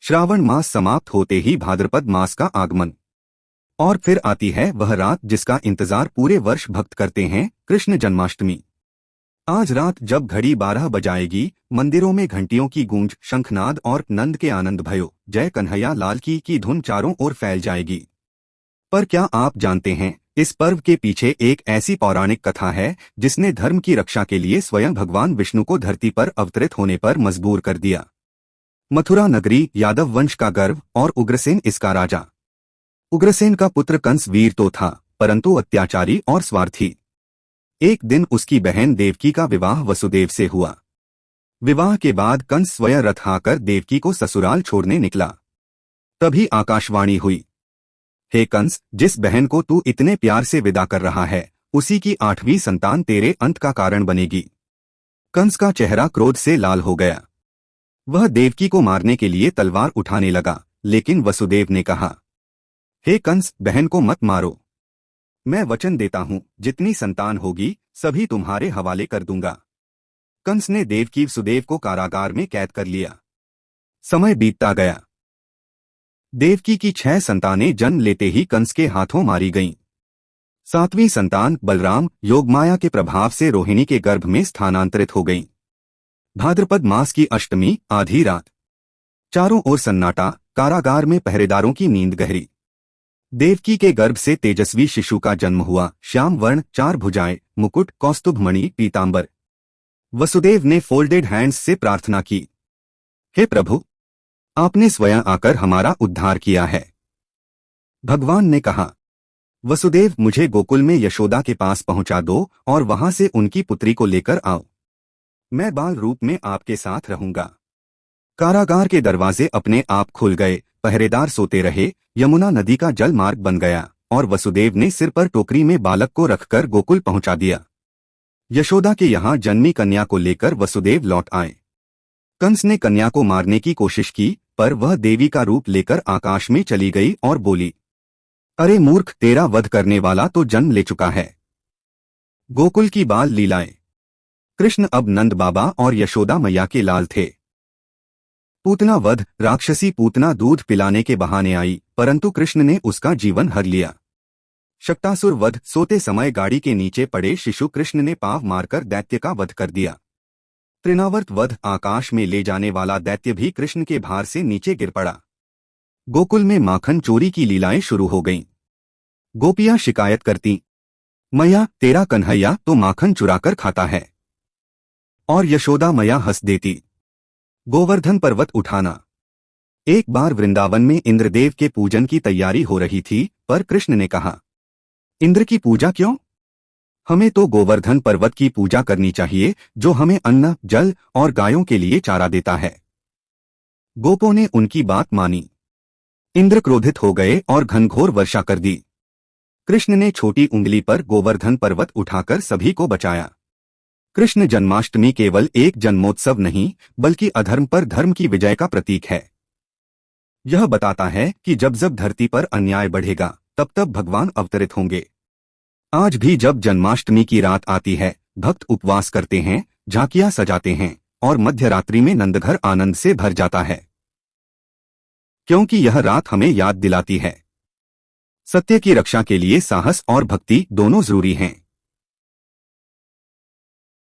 श्रावण मास समाप्त होते ही भाद्रपद मास का आगमन, और फिर आती है वह रात जिसका इंतजार पूरे वर्ष भक्त करते हैं, कृष्ण जन्माष्टमी। आज रात जब घड़ी 12 बजाएगी, मंदिरों में घंटियों की गूंज, शंखनाद और नंद के आनंद भयो जय कन्हैया लाल की धुन चारों ओर फैल जाएगी। पर क्या आप जानते हैं, इस पर्व के पीछे एक ऐसी पौराणिक कथा है जिसने धर्म की रक्षा के लिए स्वयं भगवान विष्णु को धरती पर अवतरित होने पर मजबूर कर दिया। मथुरा नगरी यादव वंश का गर्व और उग्रसेन इसका राजा। उग्रसेन का पुत्र कंस वीर तो था, परंतु अत्याचारी और स्वार्थी। एक दिन उसकी बहन देवकी का विवाह वसुदेव से हुआ। विवाह के बाद कंस स्वयं रथ आकर देवकी को ससुराल छोड़ने निकला। तभी आकाशवाणी हुई, हे कंस, जिस बहन को तू इतने प्यार से विदा कर रहा है, उसी की 8वीं संतान तेरे अंत का कारण बनेगी। कंस का चेहरा क्रोध से लाल हो गया। वह देवकी को मारने के लिए तलवार उठाने लगा, लेकिन वसुदेव ने कहा, हे कंस, बहन को मत मारो। मैं वचन देता हूं, जितनी संतान होगी सभी तुम्हारे हवाले कर दूंगा। कंस ने देवकी वसुदेव को कारागार में कैद कर लिया। समय बीतता गया। देवकी की 6 संतानें जन्म लेते ही कंस के हाथों मारी गईं। 7वीं संतान बलराम योगमाया के प्रभाव से रोहिणी के गर्भ में स्थानांतरित हो गईं। भाद्रपद मास की अष्टमी आधी रात, चारों ओर सन्नाटा, कारागार में पहरेदारों की नींद गहरी। देवकी के गर्भ से तेजस्वी शिशु का जन्म हुआ, श्याम वर्ण, 4 भुजाएं, मुकुट, कौस्तुभ मणि, पीतांबर। वसुदेव ने फोल्डेड हैंड्स से प्रार्थना की, हे प्रभु, आपने स्वयं आकर हमारा उद्धार किया है। भगवान ने कहा, वसुदेव, मुझे गोकुल में यशोदा के पास पहुंचा दो और वहां से उनकी पुत्री को लेकर आओ। मैं बाल रूप में आपके साथ रहूंगा। कारागार के दरवाजे अपने आप खुल गए, पहरेदार सोते रहे, यमुना नदी का जल मार्ग बन गया और वसुदेव ने सिर पर टोकरी में बालक को रखकर गोकुल पहुंचा दिया। यशोदा के यहाँ जन्मी कन्या को लेकर वसुदेव लौट आए। कंस ने कन्या को मारने की कोशिश की, पर वह देवी का रूप लेकर आकाश में चली गई और बोली, अरे मूर्ख, तेरा वध करने वाला तो जन्म ले चुका है। गोकुल की बाल लीलाएं। कृष्ण अब नंद बाबा और यशोदा मैया के लाल थे। पूतना वध, राक्षसी पूतना दूध पिलाने के बहाने आई, परंतु कृष्ण ने उसका जीवन हर लिया। शक्तासुर वध, सोते समय गाड़ी के नीचे पड़े शिशु कृष्ण ने पाव मारकर दैत्य का वध कर दिया। तृणावर्त वध, आकाश में ले जाने वाला दैत्य भी कृष्ण के भार से नीचे गिर पड़ा। गोकुल में माखन चोरी की लीलाएं शुरू हो गईं। गोपियां शिकायत करती, मैया, तेरा कन्हैया तो माखन चुराकर खाता है। और यशोदा मैया हंस देती। गोवर्धन पर्वत उठाना। एक बार वृंदावन में इंद्रदेव के पूजन की तैयारी हो रही थी, पर कृष्ण ने कहा, इंद्र की पूजा क्यों? हमें तो गोवर्धन पर्वत की पूजा करनी चाहिए, जो हमें अन्न, जल और गायों के लिए चारा देता है। गोपों ने उनकी बात मानी। इंद्र क्रोधित हो गए और घनघोर वर्षा कर दी। कृष्ण ने छोटी उंगली पर गोवर्धन पर्वत उठाकर सभी को बचाया। कृष्ण जन्माष्टमी केवल एक जन्मोत्सव नहीं, बल्कि अधर्म पर धर्म की विजय का प्रतीक है। यह बताता है कि जब जब धरती पर अन्याय बढ़ेगा, तब तब भगवान अवतरित होंगे। आज भी जब जन्माष्टमी की रात आती है, भक्त उपवास करते हैं, झांकियां सजाते हैं और मध्यरात्रि में नंदघर आनंद से भर जाता है, क्योंकि यह रात हमें याद दिलाती है, सत्य की रक्षा के लिए साहस और भक्ति दोनों जरूरी हैं।